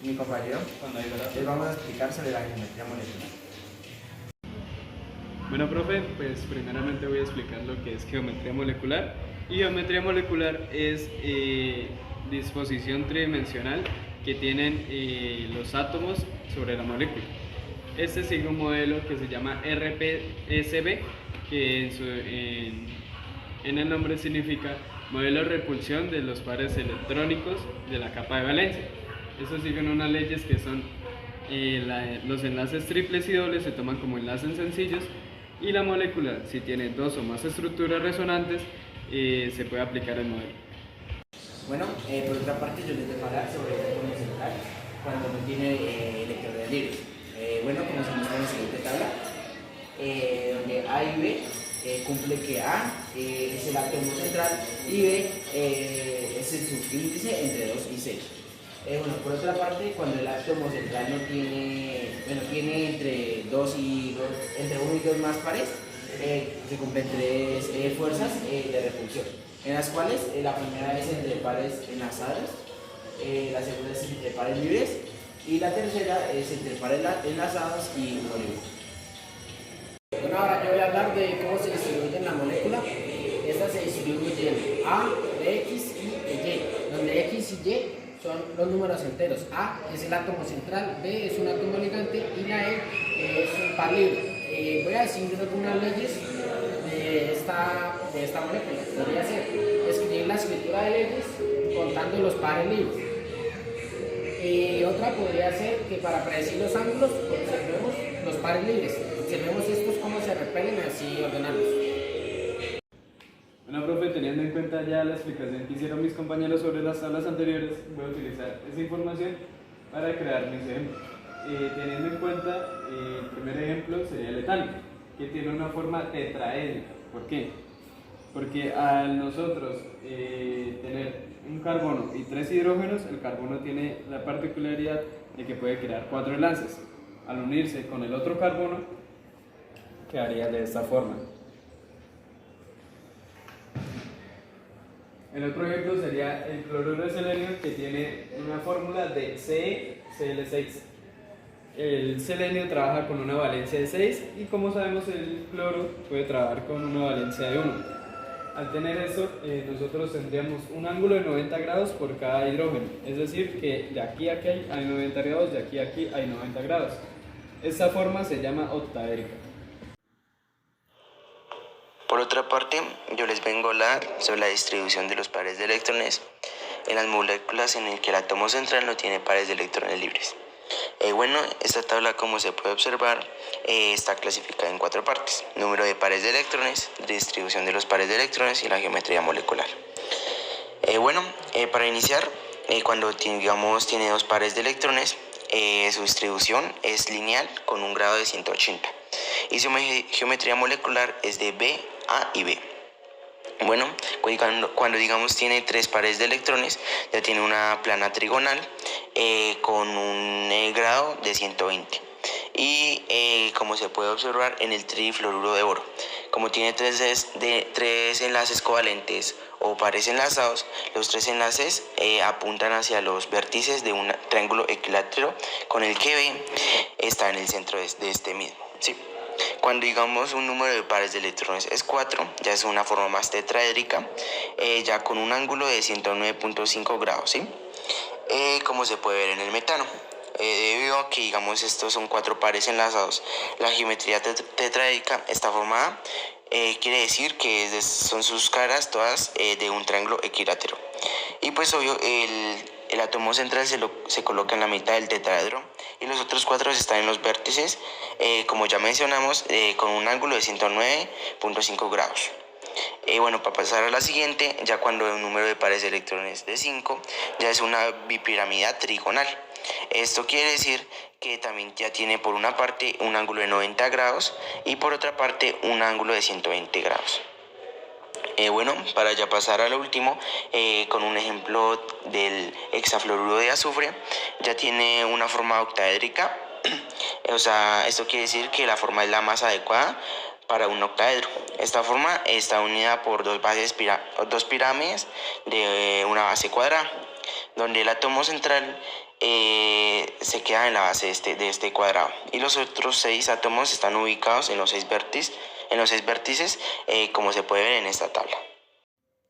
mi compañero. Les vamos a explicar sobre la geometría molecular. Bueno, profe, pues primeramente voy a explicar lo que es geometría molecular. Y geometría molecular es disposición tridimensional que tienen los átomos sobre la molécula. Este sigue un modelo que se llama RPSB, que en el nombre significa modelo de repulsión de los pares electrónicos de la capa de valencia. Estos siguen unas leyes que son los enlaces triples y dobles se toman como enlaces sencillos, y la molécula, si tiene dos o más estructuras resonantes, se puede aplicar el modelo. Bueno, por otra parte yo les voy a hablar sobre el átomo central cuando no tiene electrones libres. Bueno, como se muestra en la siguiente tabla, donde A y B cumple que A es el átomo central y B es el subíndice entre 2 y 6. Bueno, por otra parte, cuando el átomo central no tiene, tiene entre 1 y 2 más pares, se cumplen 3 fuerzas de repulsión, en las cuales la primera es entre pares enlazados, la segunda es entre pares libres y la tercera es entre pares enlazados y no libres. Bueno, ahora yo voy a hablar de cómo se distribuyen la molécula. Esta se distribuye en A, X y Y, donde X y Y son los números enteros. A es el átomo central, B es un átomo ligante y la E es un par libre. Voy a decir algunas leyes de esta molécula. Podría ser escribir la escritura de leyes contando los pares libres. Otra podría ser que para predecir los ángulos observemos los pares libres. Observemos estos cómo se repelen, así ordenarlos. Bueno, profe, teniendo en cuenta ya la explicación que hicieron mis compañeros sobre las tablas anteriores, voy a utilizar esa información para crear mis ejemplos. Teniendo en cuenta, el primer ejemplo sería el etano, que tiene una forma tetraédrica. ¿Por qué? Porque al nosotros tener un carbono y 3 hidrógenos, el carbono tiene la particularidad de que puede crear 4 enlaces. Al unirse con el otro carbono, quedaría de esta forma. El otro ejemplo sería el cloruro de selenio, que tiene una fórmula de CeCl6. El selenio trabaja con una valencia de 6 y, como sabemos, el cloro puede trabajar con una valencia de 1. Al tener eso, nosotros tendríamos un ángulo de 90 grados por cada hidrógeno, es decir, que de aquí a aquí hay 90 grados, de aquí a aquí hay 90 grados. Esta forma se llama octaédrica. Por otra parte, yo les vengo a hablar sobre la distribución de los pares de electrones en las moléculas en las que el átomo central no tiene pares de electrones libres. Bueno, esta tabla, como se puede observar, está clasificada en 4 partes: número de pares de electrones, distribución de los pares de electrones y la geometría molecular. Para iniciar, cuando digamos tiene 2 pares de electrones, su distribución es lineal con un grado de 180 y su geometría molecular es de B, A y B. Bueno, cuando digamos tiene 3 pares de electrones, ya tiene una plana trigonal con un grado de 120. Y como se puede observar en el trifluoruro de oro, como tiene 3 enlaces covalentes o pares enlazados, los 3 enlaces apuntan hacia los vértices de un triángulo equilátero con el que B está en el centro de este mismo, ¿sí? Cuando digamos un número de pares de electrones es 4, ya es una forma más tetraédrica, ya con un ángulo de 109.5 grados, ¿sí? Como se puede ver en el metano. Debido a que digamos estos son 4 pares enlazados, la geometría tetraédrica está formada, quiere decir que son sus caras todas de un triángulo equilátero. Y pues obvio, el átomo central se coloca en la mitad del tetraedro y los otros 4 están en los vértices, como ya mencionamos, con un ángulo de 109.5 grados. Para pasar a la siguiente, ya cuando el número de pares de electrones es de 5, ya es una bipiramidal trigonal. Esto quiere decir que también ya tiene por una parte un ángulo de 90 grados y por otra parte un ángulo de 120 grados. Para ya pasar a lo último, con un ejemplo del hexafluoruro de azufre, ya tiene una forma octaédrica. Esto quiere decir que la forma es la más adecuada para un octaedro. Esta forma está unida por dos pirámides de una base cuadrada, donde el átomo central se queda en la base de este cuadrado. Y los otros 6 átomos están ubicados en los 6 vértices, como se puede ver en esta tabla.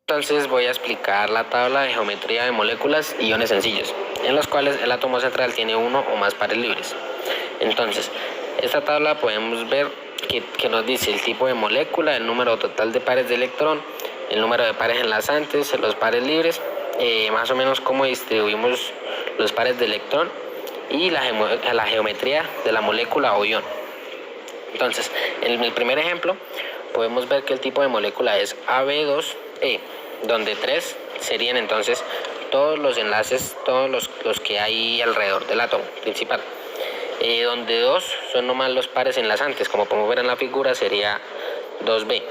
Entonces voy a explicar la tabla de geometría de moléculas y iones sencillos, en los cuales el átomo central tiene uno o más pares libres. Entonces, esta tabla podemos ver que nos dice el tipo de molécula, el número total de pares de electrón, el número de pares enlazantes, los pares libres, más o menos cómo distribuimos los pares de electrón y la geometría de la molécula o ion. Entonces, en el primer ejemplo podemos ver que el tipo de molécula es AB2E, donde 3 serían entonces todos los enlaces, todos los que hay alrededor del átomo principal. Donde 2 son nomás los pares enlazantes, como podemos ver en la figura sería 2B.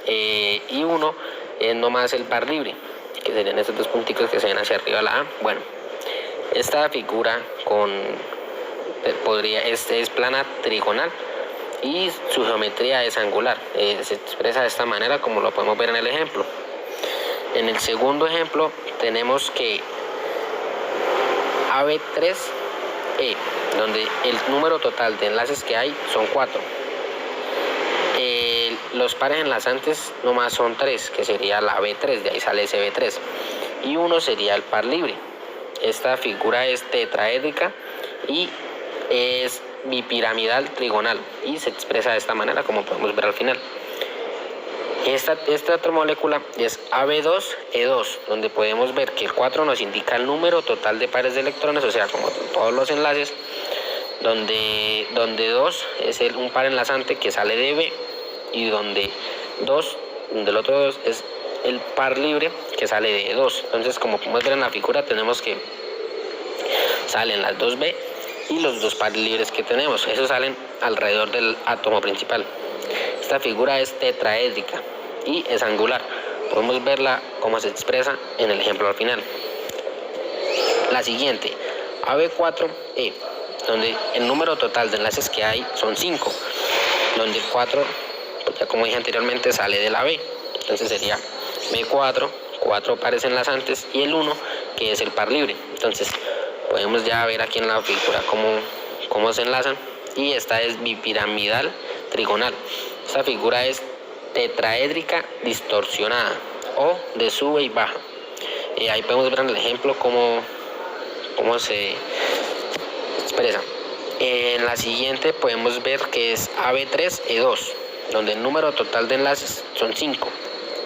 Y 1 es nomás el par libre, que serían estos dos punticos que se ven hacia arriba la A. Bueno, esta figura es plana trigonal y su geometría es angular. Se expresa de esta manera como lo podemos ver en el ejemplo. En el segundo ejemplo tenemos que AB3E, donde el número total de enlaces que hay son 4. Los pares enlazantes nomás son 3, que sería la B3, de ahí sale ese B3. Y 1 sería el par libre. Esta figura es tetraédrica y es bipiramidal trigonal y se expresa de esta manera como podemos ver al final. Esta otra molécula es AB2E2, donde podemos ver que el 4 nos indica el número total de pares de electrones, o sea, como todos los enlaces, donde 2 es un par enlazante que sale de B, y donde el otro 2 es el par libre que sale de 2. Entonces, como podemos ver en la figura, tenemos que salen las 2B y los 2 pares libres que tenemos. Esos salen alrededor del átomo principal. Esta figura es tetraédrica y es angular. Podemos verla como se expresa en el ejemplo al final. La siguiente, AB4E, donde el número total de enlaces que hay son 5, donde el 4, ya como dije anteriormente, sale de la B. Entonces sería B4, 4 pares enlazantes y el 1, que es el par libre. Entonces podemos ya ver aquí en la figura cómo se enlazan. Y esta es bipiramidal trigonal. Esta figura es tetraédrica distorsionada o de sube y baja. Ahí podemos ver en el ejemplo cómo se expresa. En la siguiente podemos ver que es AB3E2, donde el número total de enlaces son 5,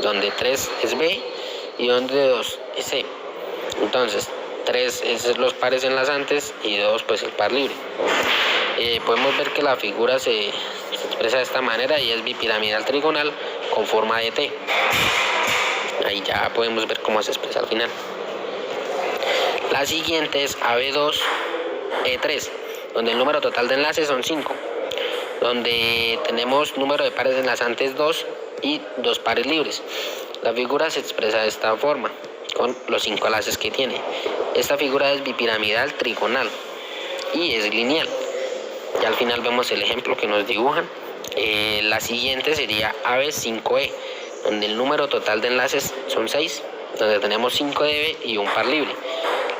donde 3 es B y donde 2 es C. Entonces 3 es los pares enlazantes y 2 pues el par libre. Podemos ver que la figura se expresa de esta manera y es bipiramidal trigonal con forma de T. Ahí ya podemos ver cómo se expresa al final. La siguiente es AB2E3, donde el número total de enlaces son 5, donde tenemos número de pares enlazantes 2 y 2 pares libres. La figura se expresa de esta forma, con los 5 enlaces que tiene. Esta figura es bipiramidal trigonal y es lineal. Y al final vemos el ejemplo que nos dibujan. La siguiente sería AB5E, donde el número total de enlaces son 6, donde tenemos 5 de B y un par libre.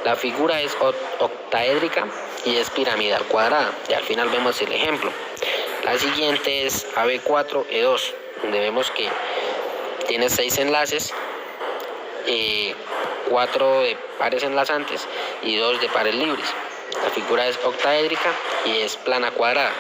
La figura es octaédrica y es piramidal cuadrada. Y al final vemos el ejemplo. La siguiente es AB4E2, donde vemos que tiene 6 enlaces, 4 de pares enlazantes y 2 de pares libres. La figura es octaédrica y es plana cuadrada.